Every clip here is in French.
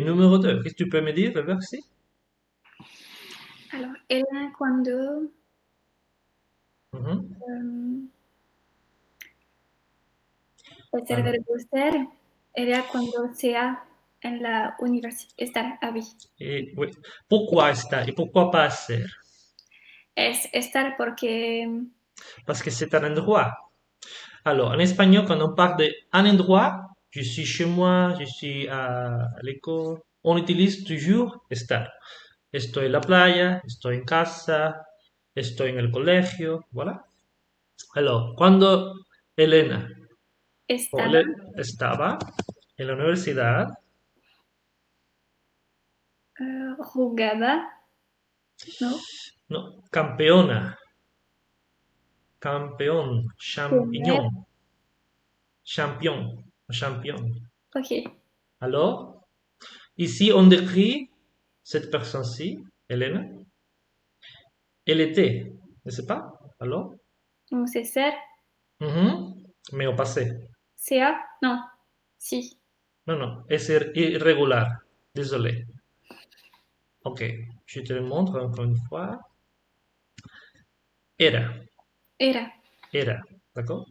numéro 2, qu'est-ce que tu peux me dire, le verset? Alors, era cuando Mhm. em, el Alors, verbo ser era cuando sea en la universidad, estar ahí. oui. Pourquoi estar et pourquoi pas ser? Es estar porque Parce que c'est un endroit. Alors, en espagnol, quand on parle d'un endroit, je suis chez moi, je suis à l'école, on utilise toujours estar. Estoy en la playa, estoy en casa, estoy en el colegio, voilà. Alors, cuando Elena estaba, estaba en la universidad, jugaba, ¿no? no, campeona, campeón, Tener, champiñón, champion, champion. ok, Alors, ici, on décrit cette personne-ci, Elena, elle était, n'est-ce pas? Alors, donc c'est ser, mais au passé. sea, non, si, Non, non, es irrégular, désolé. Ok, je te le montre encore une fois. Era, era, era, d'accord?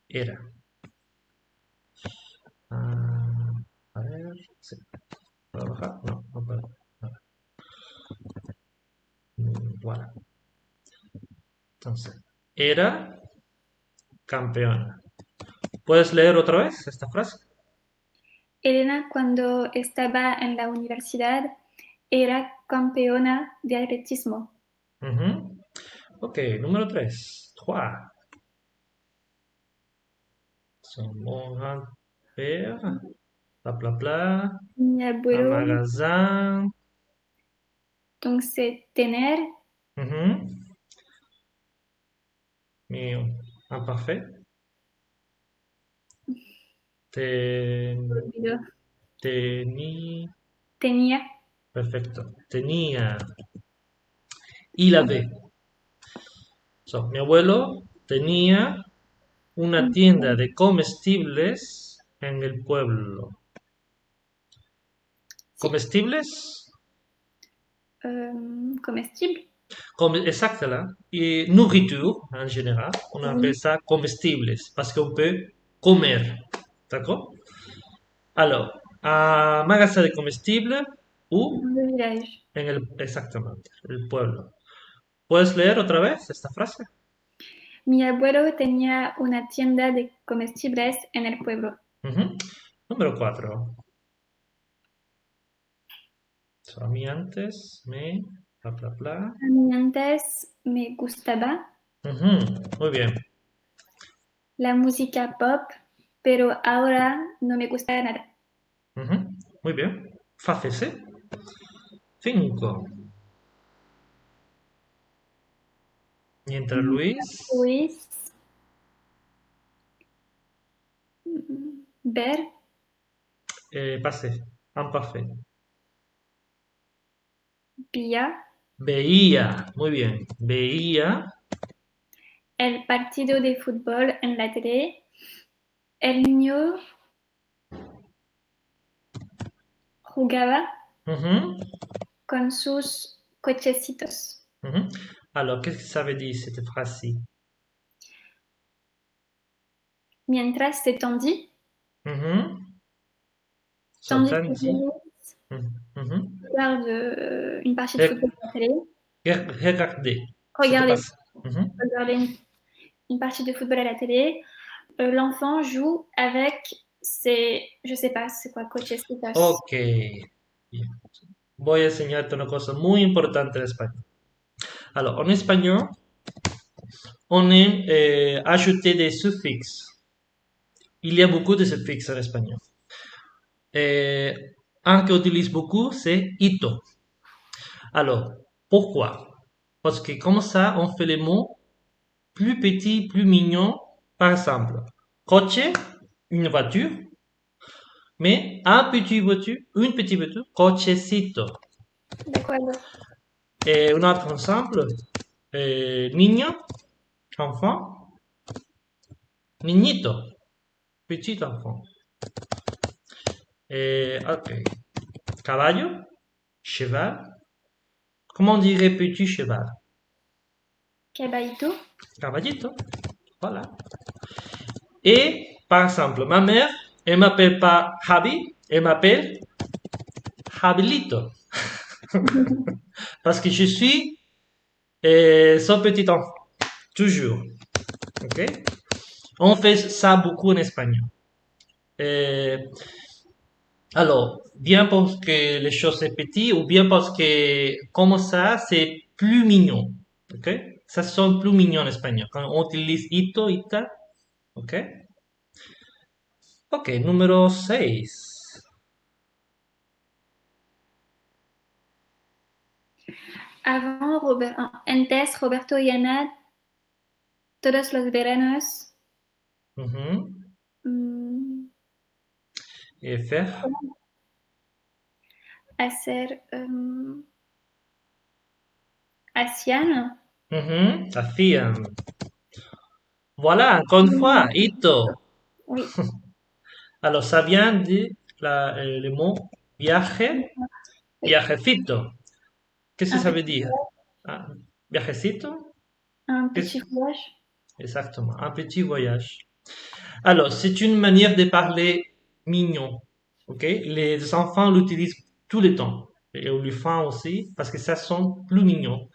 Era. Ah, a ver, sí. ¿Puedo bajar? No, no puedo. Nada. Voilà. Entonces, era campeona. ¿Puedes leer otra vez esta frase? Elena cuando estaba en la universidad era campeona de atletismo. Mhm. Ok, número 3. 3. Somos un père, bla bla bla, Mi un abuelo, magasin. donc c'est tener, Mhm. Mais imparfait. Ten, olvido, teni, tenía, perfecto. Tenía. Y la B. So, mi abuelo tenía una tienda de comestibles en el pueblo. si, ¿Comestibles? comestible, Exact là. Et nourriture en général, on appelle oui, ça comestibles parce qu'on peut comer. D'accord? Alors, un magasin de comestibles ou dans le village. en el, exactamente, el pueblo. ¿Puedes leer otra vez esta frase? Mi abuelo tenía una tienda de comestibles en el pueblo. Ujú. Número 4. So, a mí antes me... Bla, bla, bla. A mí antes me gustaba Ujú. Muy bien. la música pop, pero ahora no me gusta nada. Ujú. Muy bien. Fácil, ¿sí? 5. Mientras Luis... Luis, ver Pasé. Imparfait. vía Veía. Muy bien. Veía. el partido de fútbol en la tele. El niño jugaba Ujú. con sus cochecitos. Ujú. Alors, qu'est-ce que ça veut dire cette phrase-ci? Mientras se tendí, Ujú. So, tandis que Tandy. Luis Ujú. Ujú. regarde une partie de football à la télé. Regardez. C'était pas Regardez, ça. Mhm. regardez une partie de football à la télé. L'enfant joue avec ses, je sais pas, c'est quoi, cochecitos. Ok. Bien. Voy a enseñarte una cosa muy importante en español. Alors, en espagnol, on aime ajouter des suffixes. Il y a beaucoup de suffixes en espagnol. Euh, un que utilise beaucoup, c'est ito. Alors, pourquoi? Parce que comme ça, on fait les mots plus petits, plus mignons. Par exemple, coche, une voiture, mais un petit voiture, une petite voiture, cochecito. D'accord. Et un autre exemple, niño, enfant, niñito, petit enfant. Ok. Caballo, cheval. Comment on dirait petit cheval? Caballito. Caballito. Voilà. Et, par exemple, ma mère, elle m'appelle pas Javi, elle m'appelle Jabilito. Parce que je suis son petit enfant. Toujours. Ok? On fait ça beaucoup en espagnol. Euh, alors, bien parce que les choses sont petites ou bien parce que comme ça, c'est plus mignon. Ok? Ça sonne plus mignon en espagnol. Quand on utilise ito, ita. Ok? Ok, número 6. Avant, antes, Roberto y Ana, todos los veranos. mm, Et faire. Hacer. Hacían. Hacían. Voilà, encore une fois, ito. Oui. Alors, ça vient de le mot viaje, Oui. viajecito. Qu'est-ce que Un ça veut petit, dire? Ah, viajecito? un Qu'est-ce- petit voyage. Exactement, un petit voyage. Alors, c'est une manière de parler mignon. Ok? Les enfants l'utilisent tout le temps. Et on le fait aussi parce que ça sonne plus mignon.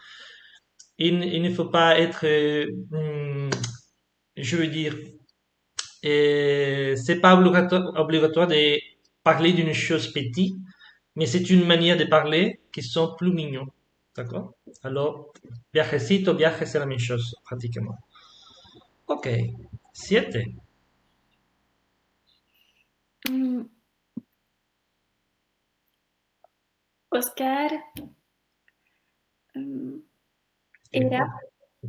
Il ne faut pas être, je veux dire, c'est pas obligatoire de parler d'une chose petite, mais c'est une manière de parler qui sont plus mignons. D'accord? Alors, viajecito, viaje, c'est la même chose, pratiquement. Ok. 7. Mm, Oscar mm, Et era quoi?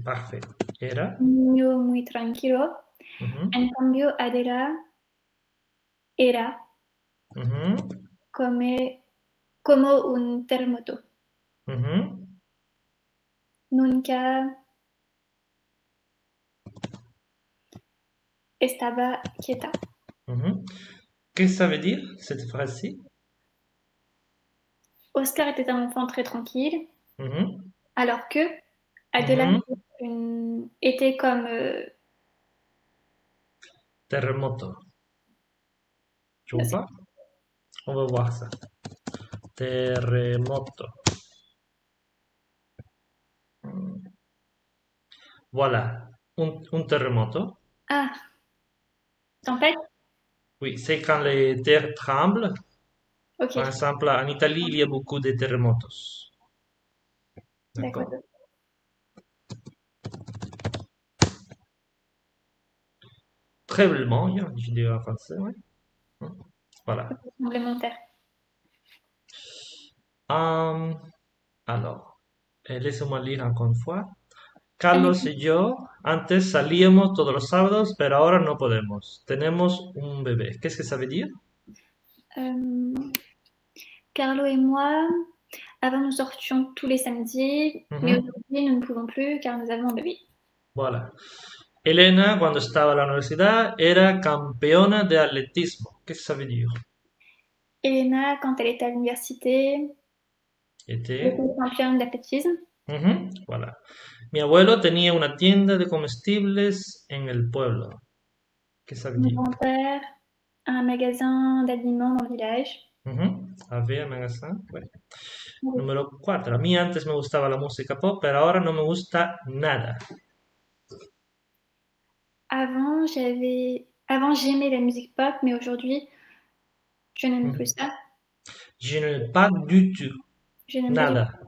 Parfait. Era. un niño muy tranquilo. Mhm. En cambio, Adela era Mhm. como, como un terremoto. Mhm. Nunca estaba quieta. Mhm. Qu'est-ce que ça veut dire, cette phrase-ci? Oscar était un enfant très tranquille, Mhm. alors que Adela Mhm. était comme... Terremoto. Tu vois pas? On va voir ça. Terremoto. Voilà. Un terremoto. Ah, tempête? Oui, c'est quand les terres tremblent. Ok, Par exemple, en Italie, il y a beaucoup de terremotos. D'accord? d'accord. Tremblement, je dirais en français, oui. Voilà. Tremblement de terre. Hum, alors, laissez-moi lire encore une fois. Allez. Carlos y yo antes salíamos todos los sábados, pero ahora no podemos. Tenemos un bebé. Qu'est-ce que ça veut dire? Euh, Carlo et moi, avant nous sortions tous les samedis, mais Ujú. aujourd'hui nous ne pouvons plus car nous avons un bébé. Voilà. Elena, cuando estaba en la universidad, era campeona de atletismo. Qu'est-ce que ça veut dire? Elena, quand elle était à l'université, elle Était. était championne d'athlétisme. Ujú. Voilà. Mi abuelo tenía una tienda de comestibles en el pueblo. ¿Qué ça veut Mon dire? grand-père a un magasin d'aliments dans le village. Ujú. Había magasin. Ouais. Oui. Número 4. A mí antes me gustaba la música pop, pero ahora no me gusta nada. Avant, j'aimais la musique pop, mais aujourd'hui, je n'aime Ujú. plus ça. Je n'aime pas du tout. Je n'aime pas du tout. Nada.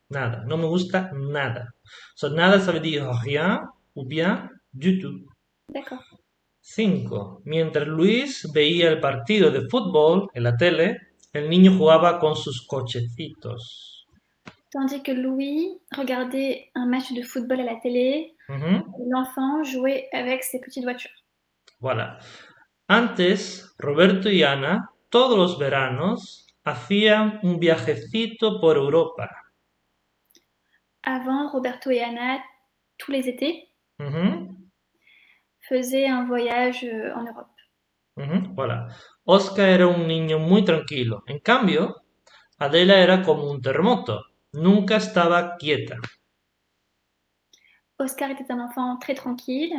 Nada. No me gusta nada. So, nada ça veut dire rien ou bien du tout. D'accord. 5. Mientras Luis veía el partido de fútbol en la tele, el niño jugaba con sus cochecitos. Tandis que Louis regardait un match de football à la télé, Ujú. l'enfant jouait avec ses petites voitures. Voilà. Antes, Roberto y Ana, todos los veranos, hacían un viajecito por Europa. Avant, Roberto et Anna, tous les étés, Ujú. faisaient un voyage en Europe. Ujú. Voilà. Oscar era un niño muy tranquilo. En cambio, Adela era como un terremoto. Nunca estaba quieta. Oscar était un enfant très tranquille,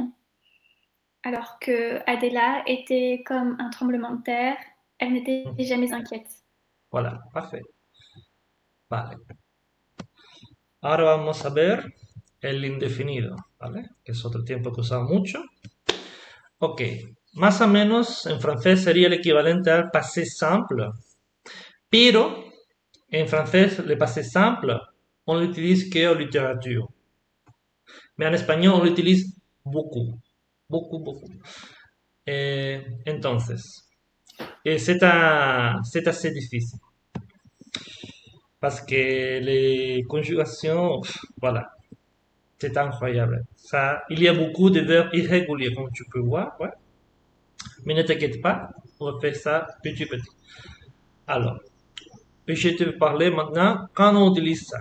alors que Adela était comme un tremblement de terre. Elle n'était jamais inquiète. Voilà, parfait. Vale. Ahora vamos a ver el indefinido, ¿vale? Que es otro tiempo que usamos mucho. Ok, más o menos en francés sería el equivalente al passé simple, pero en francés le passé simple, on l'utilise que en littérature. Mais en espagnol, on l'utilise beaucoup. Beaucoup, beaucoup. Entonces, c'est assez difficile. Parce que les conjugations, voilà, c'est incroyable. Ça, il y a beaucoup de verbes irréguliers, comme tu peux voir, ouais. Mais ne t'inquiète pas, on va faire ça petit petit. Alors, je te vais parler maintenant quand on utilise ça.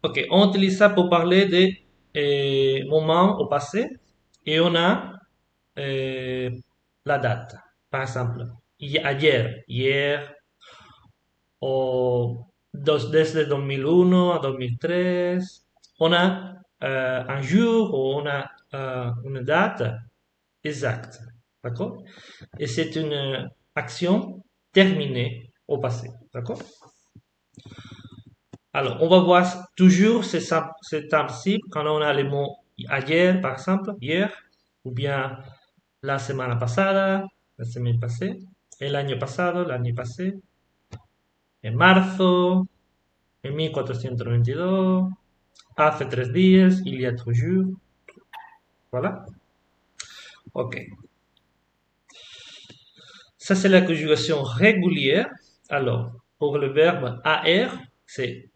Ok, on utilise ça pour parler des moments au passé et on a euh, la date. Par exemple, hier, o desde 2001 a 2003, on a un jour ou on a une date exacte. D'accord? Et c'est une action terminée au passé. D'accord? Alors, on va voir toujours cet principe quand on a les mots ayer, par exemple, hier, ou bien la semana pasada, la semaine passée, el año pasado, l'année passée, en marzo, en 1492, hace 3 días, il y a 3 jours. Voilà. Ok. Ça, c'est la conjugation régulière. Alors, pour le verbe AR, c'est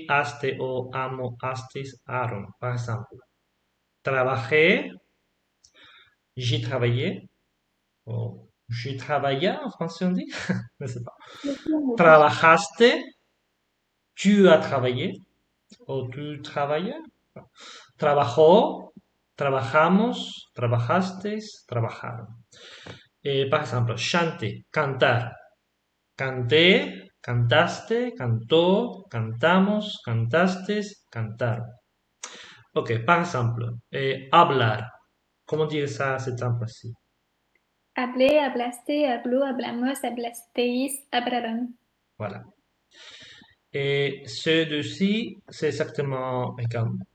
aste, o, amo, astis, aron, par exemple. Trabajé, j'ai travaillé, o j'ai travaillé en français on dit, je ne sais pas. Trabajaste, tu as travaillé, o tu travaillais. Trabajó, trabajamos, trabajasteis, trabajaron. Par exemple, chanter, cantar. Canté, cantaste, cantó, cantamos, cantastes, cantaron. Ok, par exemple, hablar. Comment dire ça, cet exemple-ci? Hablé, hablaste, habló, hablamos, hablasteis, hablaron. Voilà. Et ceux-ci, c'est exactement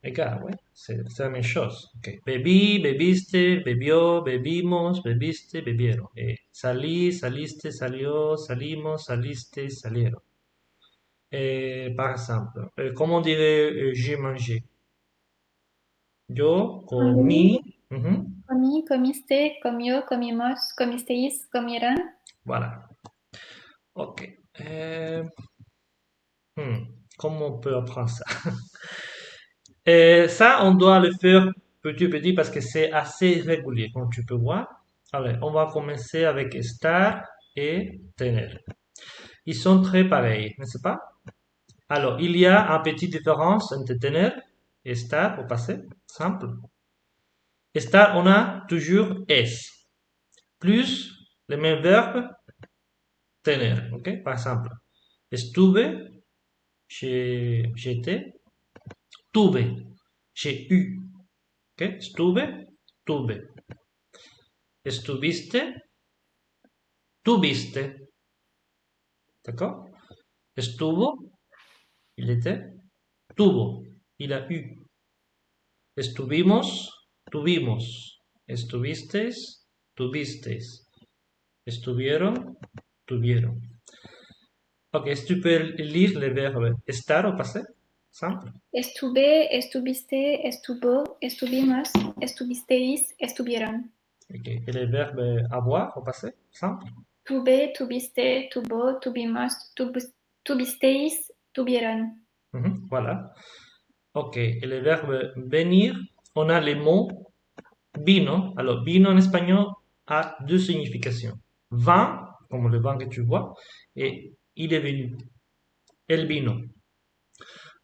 égal, ouais. C'est la même chose. Ok. Bebí, bebiste, bebió, bebimos, bebiste, bebieron. Et salí, saliste, salió, salimos, saliste, salieron. Par exemple, comment dirait j'ai mangé? Yo Comí, comí. Mhm. comí, comiste, comió, comimos, comisteis, comieron. Voilà. Ok. Euh, hmm, Comment on peut apprendre ça? Ça, on doit le faire petit petit parce que c'est assez régulier, comme tu peux voir. Allez, on va commencer avec estar et tener. Ils sont très pareils, n'est-ce pas? Alors, il y a une petite différence entre tener et estar au passé, simple. Estar, on a toujours es, plus le même verbe tener, ok? Par exemple, estuve, j'étais, tuve, j'ai eu, ok? Estuve, tuve. Estuviste, tuviste, d'accord? Estuvo, il était, tuvo, il a eu. Estuvimos, tuvimos. Estuvisteis, tuvisteis. Estuvieron, tuvieron. Ok, est-ce que tu peux lire le verbe estar au passé? Simple. Estuve, estuviste, estuvo, estuvimos, estuvisteis, estuvieron. Ok. Et le verbe avoir au passé? Simple. Tuve, tuviste, tuvo, tuvimos, tuvisteis, tuvieron. Voilà. Ok. Et le verbe venir, on a les mots vino. Alors, vino en espagnol a deux significations. Vin, comme le vin que tu vois, et il est venu. El vino.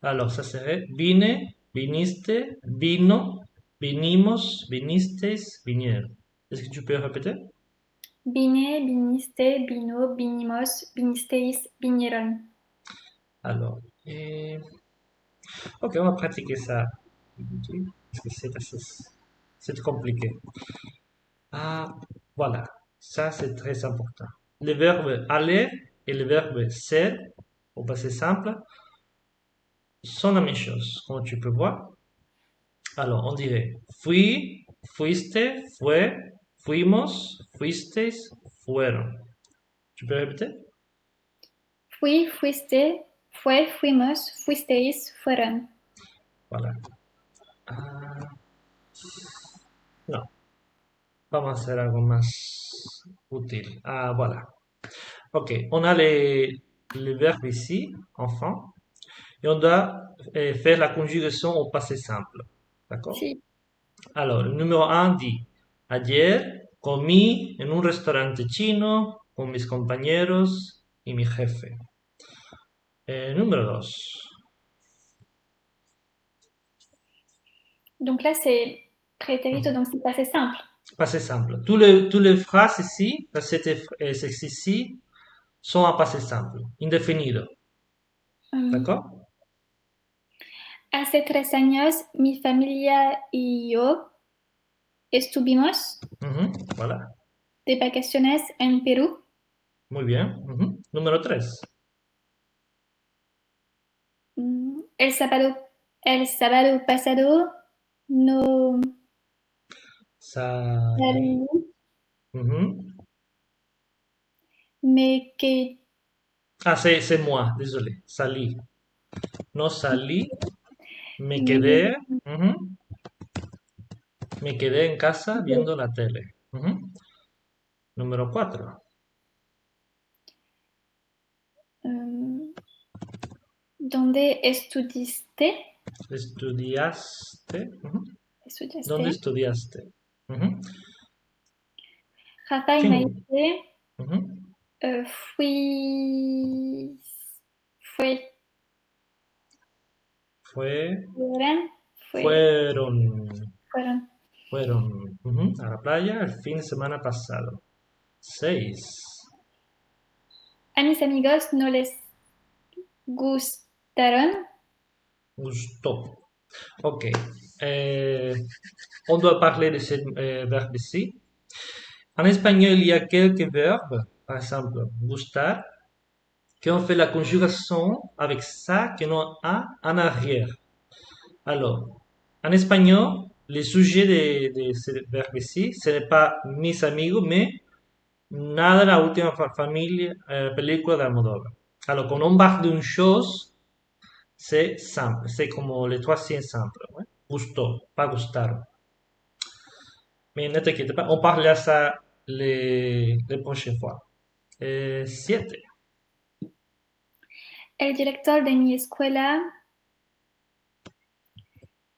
Alors, ça serait vine, viniste, vino, vinimos, vinisteis, vinieron. Est-ce que tu peux répéter? Vine, viniste, vino, vinimos, vinisteis, vinieron. Alors, ok, on va pratiquer ça. Parce que c'est compliqué. Ah, voilà. Ça, c'est très important. Le verbe aller et le verbe ser, au passé simple, sont la même chose, comme tu peux voir. Alors, on dirait fui, fuiste, fue, fuimos, fuisteis, fueron. Tu peux répéter? Fui, fuiste, fue, fuimos, fuisteis, fueron. Voilà. Ah, non, vamos a hacer algo más útil. Ah, voilà. Ok, on a les verbes ici, enfin, et on doit faire la conjugaison au passé simple. D'accord? Si. Alors, el numéro un dit, ayer comí en un restaurante chino con mis compañeros y mi jefe. Número 2, Donc là, c'est prétérito, donc c'est passé simple. passé simple. Tous les phrases ici, ces sexes ici, sont à passé simple, indefinido. Hum, D'accord? Hace 3 años, mi familia y yo estuvimos Mhm, voilà, de vacaciones en Perú. muy bien. Mhm. Número 3, El sábado, el sábado pasado no salí. salí, Mhm. me quedé, Ah, c'est moi, désolé, salí. No salí, me me, quedé. Mhm. Me quedé en casa viendo la tele. Ujú. Número 4. um, ¿dónde estudiaste? Estudiaste. Ujú. ¿Dónde ¿Estudiaste? estudiaste? Ujú. Rafa y Fin. Maite Ujú. euh, fui, fue, Fue, fueron, fue, fueron, fueron. fueron a la playa el fin de semana pasado. 6. A mis amigos no les gustaron. Gustó. Ok. Euh, on doit parler de ce verbe ici. En espagnol, il y a quelques verbes, par exemple, gustar, qui ont fait la conjugaison avec ça que l'on a en arrière. Alors, en espagnol, le sujet de ce verbe ici, ce n'est pas mis amigos, mais nada la última familia, película de Almodóvar. Alors, quand on parle d'une chose, c'est simple, c'est comme les trois signes simples. Ouais. Gusto, pas gustar. Mais ne t'inquiète pas, on parlera de ça les prochaines fois. 7. El director de mi escuela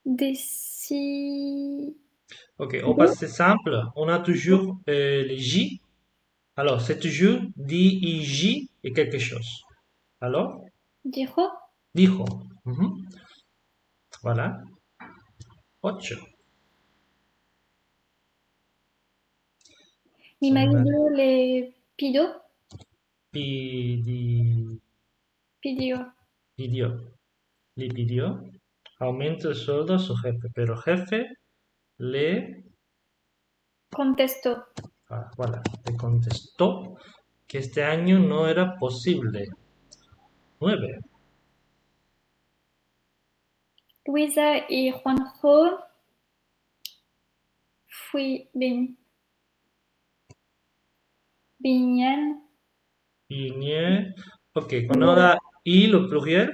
decidió Ok, au passé simple, on a toujours les J. Alors, c'est toujours D-I-J et quelque chose. Alors, dijo, dijo. Mhm. Voilà. 8. mi marido le Pidi- pidió, pidió. Le pidió aumento de sueldo a su jefe, pero jefe le, contestó. voilà, le contestó que este año no era posible. 9. Luisa y Juanjo fui, vinieron, Vigne. Ok, quand on vinieron, a il au pluriel,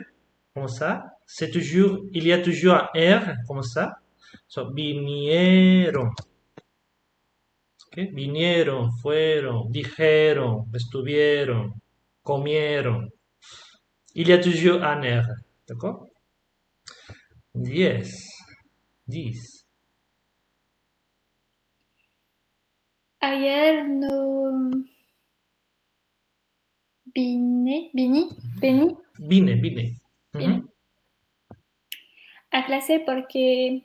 comme ça, c'est toujours, il y a toujours un R, comme ça. So, vinieron. Ok, vinieron, fueron, dijeron, estuvieron, comieron. Il y a toujours un R. D'accord? 10. 10. ayer no vine Vine, vine. vine Mhm. a clase porque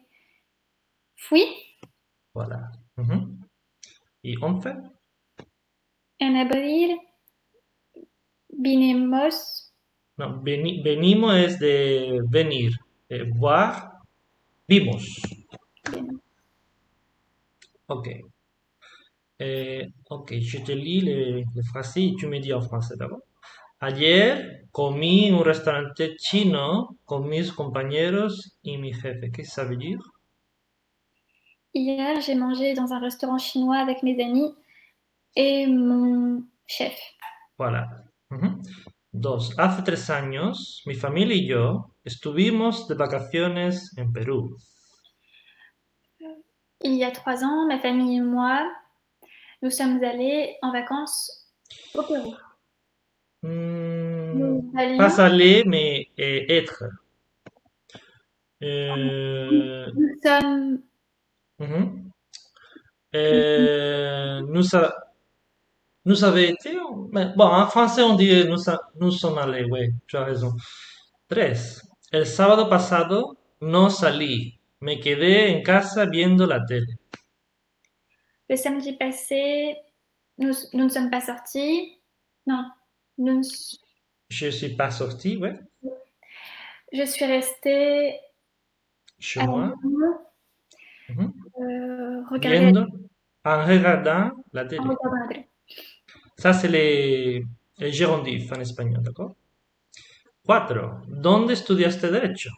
fui Voilà. Mhm. Et on fait? En abril vinimos. No, venimos es de venir. Voir, vimos. Bien. Ok. Ok, je te lis les phrases et tu me dis en français d'abord. Ayer comí en un restaurante chino con mis compañeros y mi jefe. Qu'est-ce que ça veut dire? Hier, j'ai mangé dans un restaurant chinois avec mes amis et mon chef. Voilà. Ujú. Dos, hace 3 años mi familia y yo estuvimos de vacaciones en Perú. Il y a 3 ans, ma famille et moi, nous sommes allés en vacances au Pérou. Mm, Nous pas allions, aller, mais être. nous sommes, Ujú. Nous, nous avons été. Bon, en français, on dit nous sommes allés, oui, tu as raison. Tres. El sábado pasado no salí. Me quedé en casa viendo la tele. le samedi passé, nous ne sommes pas sortis. Non, nous, Je suis pas sorti, ouais, je suis restée chez à la moi. maison, Mhm. regarder, Viendo, en regardant la en télé. regardant la télé. Ça, c'est les gérondifs en espagnol, d'accord? Cuatro. ¿Dónde estudiaste derecho?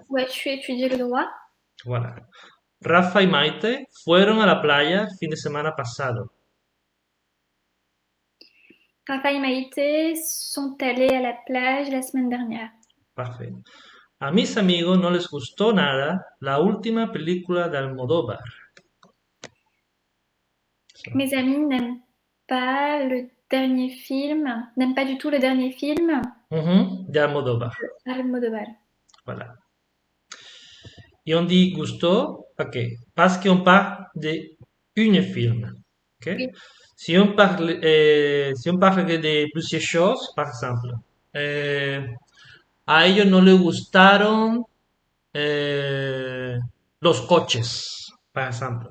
Où as-tu étudié le droit? Voilà. Rafa y Maite fueron a la playa el fin de semana pasado. Rafa et Maïté sont allés à la plage la semaine dernière. Parfait. A mis amigos no les gustó nada la última película de Almodóvar. Mes amis n'aiment pas le dernier film, n'aiment pas du tout le dernier film Ujú, de Almodóvar. Almodovar. Voilà. Et on dit gusto, ok, parce qu'on parle de une film. Ok? Oui. Si on parle de plusieurs choses, par exemple, eh, a ellos no les gustaron los coches, par exemple.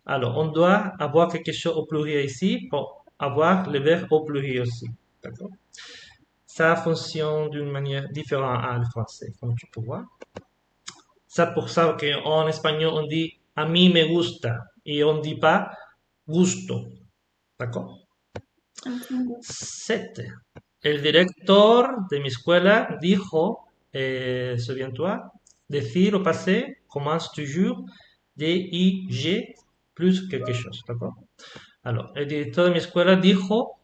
Alors, on doit avoir quelque chose au pluriel ici pour avoir le verbe au pluriel aussi. D'accord? Ça fonctionne d'une manière différente à le français, comme tu peux voir. C'est pour ça qu'en espagnol, on dit a mí me gusta et on ne dit pas gusto. D'accord? Entendu. 7. El director de mi escuela dijo, souviens-toi, decir au passé commence toujours de ig plus quelque chose. D'accord? Alors, el director de mi escuela dijo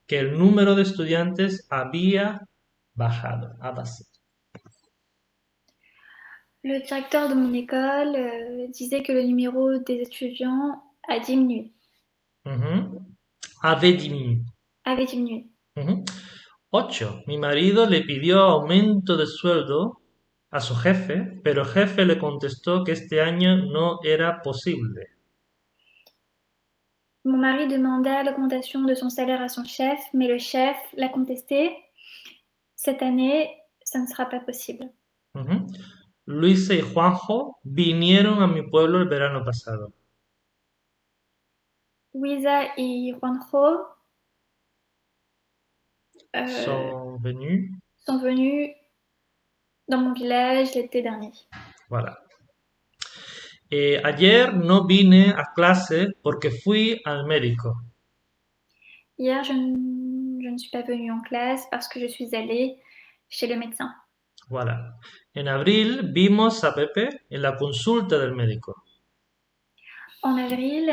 que el número de estudiantes había bajado, a base. Le directeur de mon école disait que le numéro des étudiants a diminué, Ujú. Avait diminué. avait diminué. Ujú. 8. Mi marido le pidió aumento de sueldo a su jefe, pero el jefe le contestó que este año no era posible. Mon mari demanda l'augmentation de son salaire à son chef, mais le chef l'a contesté. Cette année, ça ne sera pas possible. Ujú. Luisa y Juanjo vinieron a mi pueblo el verano pasado. Louisa et Juanjo Son venus. sont venus dans mon village l'été dernier. Voilà. Ayer no vine a clase porque fui al médico. Hier, je ne suis pas venue en classe parce que je suis allée chez le médecin. Voilà. En abril vimos a Pepe en la consulta del médico. En avril,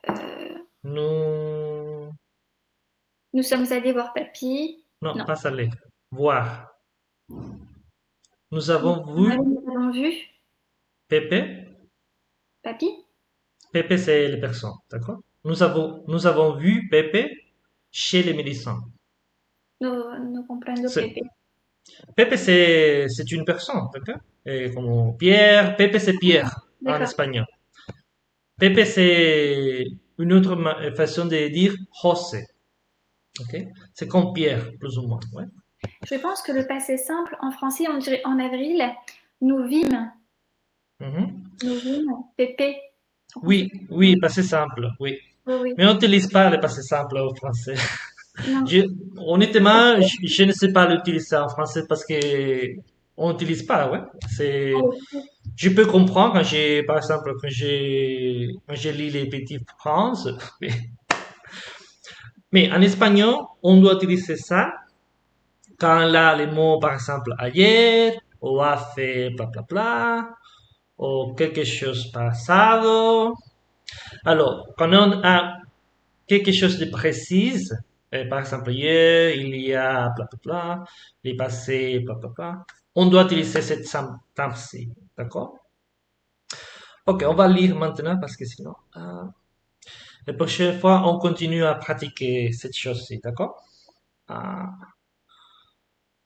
euh, No, nous sommes allés voir Papy. no, Non, pásale. Voir. Nous en avons vu avril, nous avons vu Pepe. Papy. Pepe, c'est les personnes, d'accord? Nous avons vu Pepe chez les médecins. Nos comprando C'est- Pepe. Pepe, c'est une personne, d'accord? Comme Pierre, Pepe, c'est Pierre en D'accord. espagnol. Pepe, c'est une autre façon de dire José, ok? C'est comme Pierre, plus ou moins, ouais. Je pense que le passé simple, en français, on dirait en avril, nous vîmes, Mhm. nous vîmes Pépé. En français. Oui, oui, passé simple, oui. Oui, oui. Mais on n'utilise pas le passé simple au français. Non. Je- Honnêtement, je ne sais pas l'utiliser en français parce que on n'utilise pas, ouais. C'est, Allez. je peux comprendre quand j'ai, par exemple, quand je lis les petits phrases, mais, mais en espagnol, on doit utiliser ça quand là, les mots, par exemple, ayer, o hace, bla, bla, bla, o quelque chose pasado. Alors, quand on a quelque chose de précis, par exemple, hier, il y a, bla, bla, bla, il est passé, bla, bla, bla, on doit utiliser cette sentence-ci, d'accord? Ok, on va lire maintenant parce que sinon, la prochaine fois, on continue à pratiquer cette chose-ci, d'accord? Ah,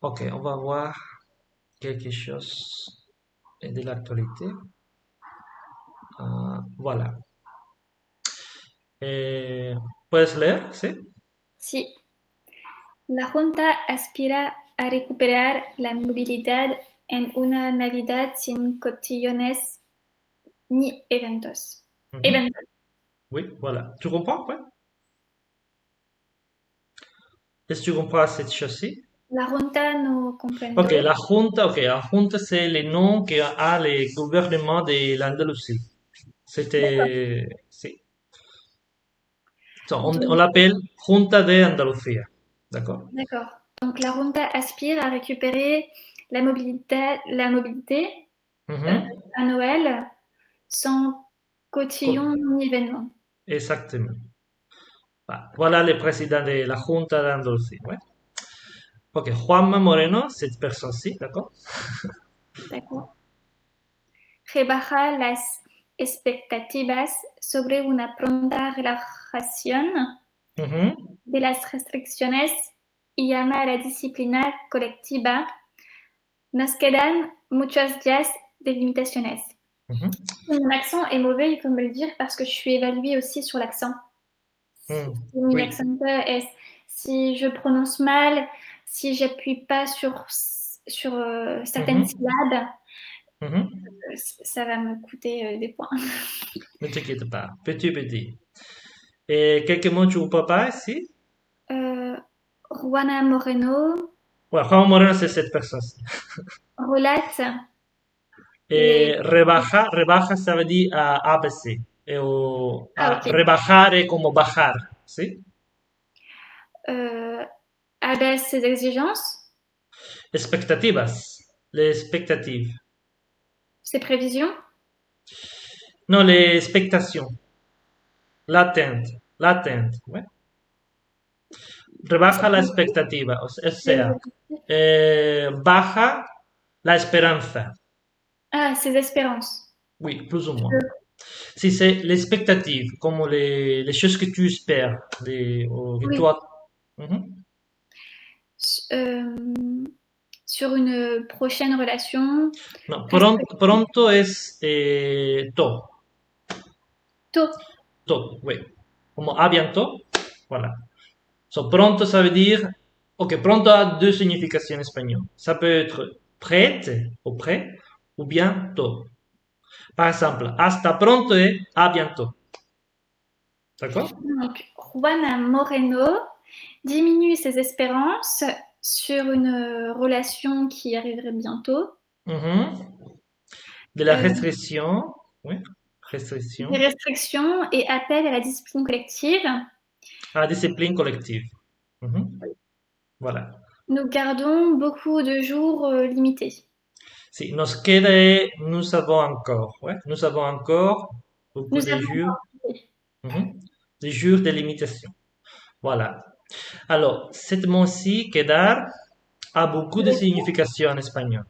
ok, on va voir quelque chose de l'actualité. Voilà. ¿Puedes leer? ¿Sí? Sí. La Junta aspira a recuperar la movilidad en una Navidad sin cotillones ni eventos. Mhm. Eventos. Oui, voilà. Tu comprends? Ouais. Est-ce que tu comprends cette chose-ci? La Junta no comprendo. Ok, la Junta, c'est le nom qu'a le gouvernement de l'Andalousie. D'accord. Si. On Donc, l'appelle Junta de Andalucía. D'accord? d'accord. Donc, la Junta aspire à récupérer la mobilité euh, Mhm. à Noël sans cotillon Co- ni événement. Exactement. Voilà le président de la Junta d'Andalousie. Ouais. Ok, Juanma Moreno, cette personne-ci, d'accord? D'accord. Rebaja las expectativas sobre una pronta relajación Mhm. de las restricciones y llama a la disciplina colectiva. Nos quedan muchos días de limitaciones. Mhm. Mon accent est mauvais, il faut me le dire, parce que je suis évaluée aussi sur l'accent. Si mi Oui. accent est, si je prononce mal, si j'appuie pas sur certaines Mhm. syllabes, Mhm. ça va me coûter des points. Ne t'inquiète pas. Petit, petit. Et quelques mots sur papa ici? Euh, Juana Moreno Ouais, Juan Moreno, c'est cette personne-ci. relate les... Rebaja, ça veut dire abaisser. Ah, ok. Rebajar est comme bajar, ¿sí? Euh, abaisse ses exigences, Expectativas, les expectatives. ses prévisions. Non, les expectations. L'attente, ouais. Rebaja la expectativa, o sea, baja la esperanza. Ah, ses espérances. Oui, plus ou moins. Si c'est l'expectative, comme les choses que tu espères, que Oui. toi. Mhm. Euh, sur une prochaine relation. No, Respecto. pronto es oui. Como a bientôt, voilà. So, pronto, ça veut dire, ok, pronto a deux significations espagnoles. Ça peut être prête ou prêt, ou bientôt. Par exemple, hasta pronto et a bientôt. D'accord? Donc, Juana Moreno diminue ses espérances sur une relation qui arriverait bientôt. Mhm. De la Euh, restriction, oui, des restriction, restrictions et appelle à la discipline collective. à la discipline collective. Mhm. Voilà. Nous gardons beaucoup de jours limités. Si, nos queda, nous avons encore, ouais, nous avons encore beaucoup Nous de avons jours, encore. mhm, des jours de limitation. Voilà. Alors, cette mot-ci, quedar, a beaucoup de significations en espagnol.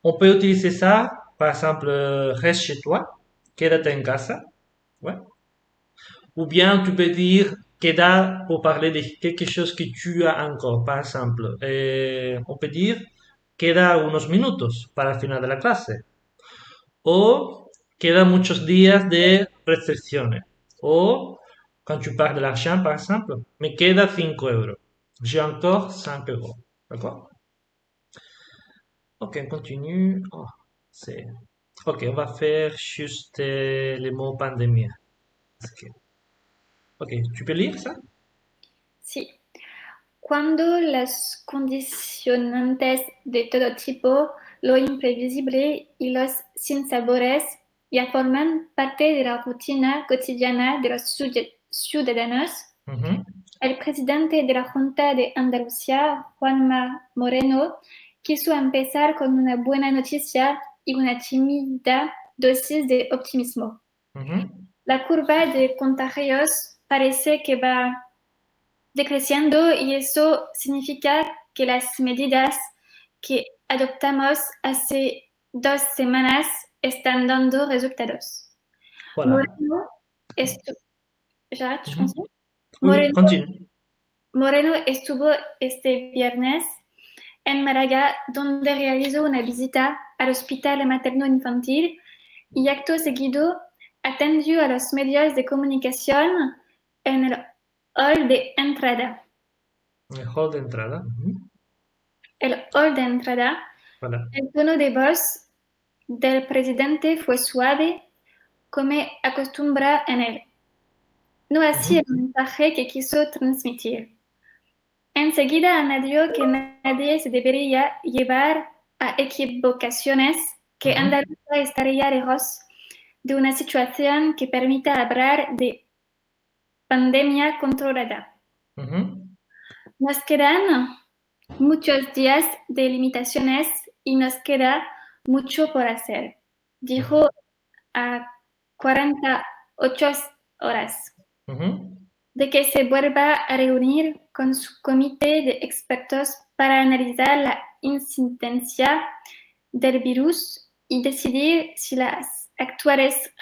On peut utiliser ça, par exemple, reste chez toi, quédate en casa, ouais. Ou bien tu peux dire queda pour parler de quelque chose que tu as encore. Par exemple, on peut dire queda unos minutos para el final de la clase. O quedan muchos días de restricciones. O quand tu parles de l'argent, par exemple, me queda 5 euros. J'ai encore 5 euros. D'accord? Ok, on continue. Oh, ok, on va faire juste les mots pandémie. Ok. Ok, tu peux lire ça? Sí. Cuando las condicionantes de todo tipo, lo imprevisible y los sinsabores ya forman parte de la rutina cotidiana de los ciudadanos, Mhm, el presidente de la Junta de Andalucía, Juanma Moreno, quiso empezar con una buena noticia y una tímida dosis de optimismo. mhm, La curva de contagios parece que va decreciendo y eso significa que las medidas que adoptamos hace 2 semanas están dando resultados. Voilà. Moreno, estu- ¿Ya? ¿Je Mhm. continue? Oui, oui, Moreno, continue. Moreno estuvo este viernes en Málaga, donde realizó una visita al Hospital Materno Infantil y acto seguido atendió a los medios de comunicación en el hall de entrada. El hall de entrada. El hall de entrada, Voilà. el tono de voz del presidente fue suave, como acostumbra en él. No así el Mhm, mensaje que quiso transmitir. Enseguida añadió que nadie se debería llevar a equivocaciones, que mhm, Andalucía estaría lejos de una situación que permita hablar de pandemia controlada. mhm, Nos quedan muchos días de limitaciones y nos queda mucho por hacer, dijo a 48 horas mhm, de que se vuelva a reunir con su comité de expertos para analizar la incidencia del virus y decidir si las actuales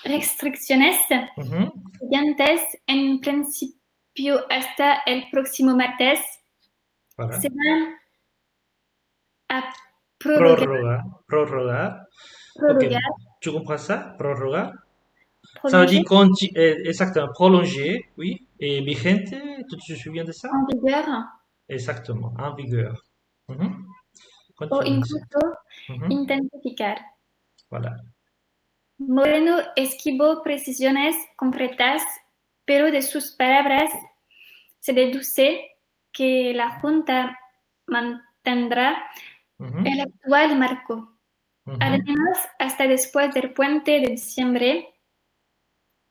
restricciones mhm. siguientes, en principio hasta el próximo martes, Voilà. se van a prorrogar, Prorrogar. Prorrogar. Ok, prorrogar, tu comprends ça? Prorrogar. Ça veut dire prolonger exactement prolonger, oui. Et vigente, tu te souviens de ça? en vigueur Exactement, en vigueur. Mhm. o Continue, monsieur. incluso Mhm. intensificar. Voilà. Moreno esquivó precisiones concretas, pero de sus palabras se deduce que la Junta mantendrá el Mhm. actual marco, al Mhm. menos hasta después del puente de diciembre.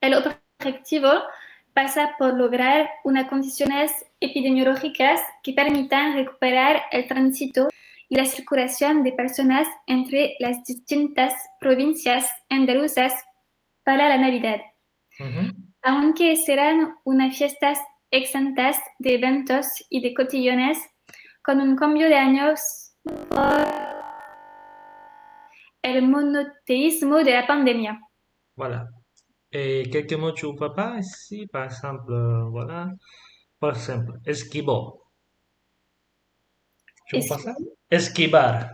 El objetivo pasa por lograr unas condiciones epidemiológicas que permitan recuperar el tránsito y la circulación de personas entre las distintas provincias andaluzas para la Navidad. Mhm. Aunque serán unas fiestas exentas de eventos y de cotillones, con un cambio de años por el monoteísmo de la pandemia. Voilà. Et quelques mots sur papa ici, par exemple, voilà. Par exemple, esquivo. Tu comprends ça? Esquivar,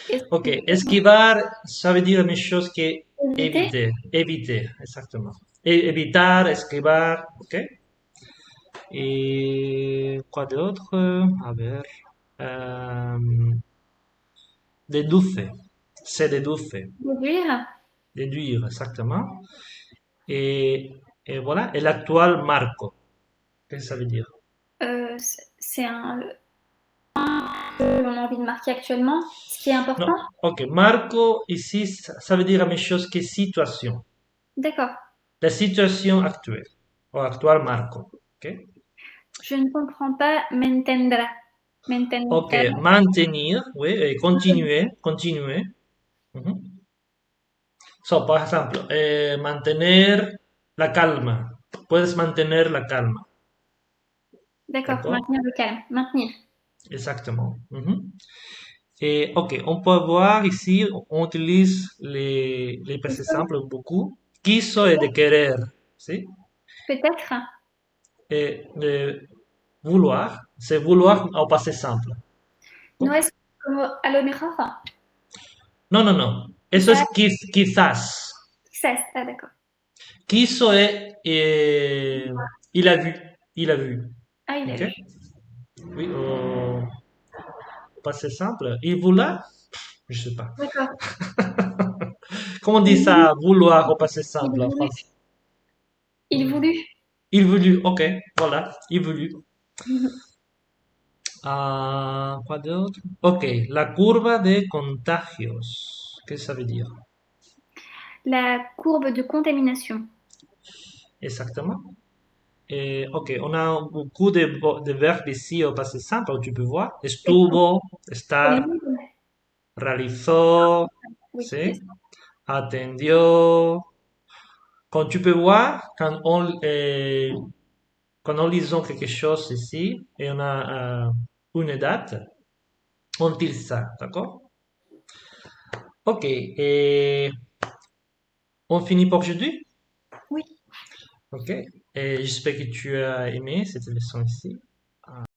Esquivar. Ok, esquivar, ça veut dire la même chose que éviter, éviter. Éviter, exactement. Et evitar, esquivar, ok? Et quoi d'autre? A ver. Euh, deduce. Se deduce. réduire. Déduire, exactement. Et, et voilà. Et l'actuel marco. Qu'est-ce que ça veut dire? C'est un que l'on a envie de marquer actuellement, ce qui est Non. important. Ok, marco, ici, ça veut dire la même chose que situation. D'accord. La situation actuelle. Ou actuel marco. Ok? Je ne comprends pas m'entendra. Ok, M'entendra. maintenir, oui, et continuer, continuer. Mhm. So, por ejemplo, mantener la calma. Puedes mantener la calma, D'accord. ¿d'accord? Maintenir le calme. Maintenir. Exactement. Mhm. Et, ok, on peut voir ici, on utilise les passés simples beaucoup. Quiso et de querer, ¿sí? Peut-être. Et de vouloir, c'est vouloir au passé simple. No ¿No? es como a lo mejor. No, no, no. Eso es Quizás. quizás. Quizás. Ah, d'accord. Quiso es il a vu. Il a vu. Ah, il a Ok? lu. Oui, au passé simple. Il voulait? Je sais pas. D'accord. Comment on dit Il voulut. ça, vouloir au passé Il simple en voulut. français? Il voulut. Il voulut, ok, voilà, il voulut. Quoi d'autre? Ok, la curva de contagios. Qu'est-ce que ça veut dire? La courbe de contamination. Exactement. Et, ok, on a beaucoup de verbes ici au passé simple, tu peux voir. Estuvo, estar, Comigo? realizó, Oui, ¿sí? yes. Atendió. Quand tu peux voir, quand on lisons quelque chose ici et on a une date, on utilise ça, d'accord? Ok, et on finit pour aujourd'hui? Oui. Ok, et j'espère que tu as aimé cette leçon ici.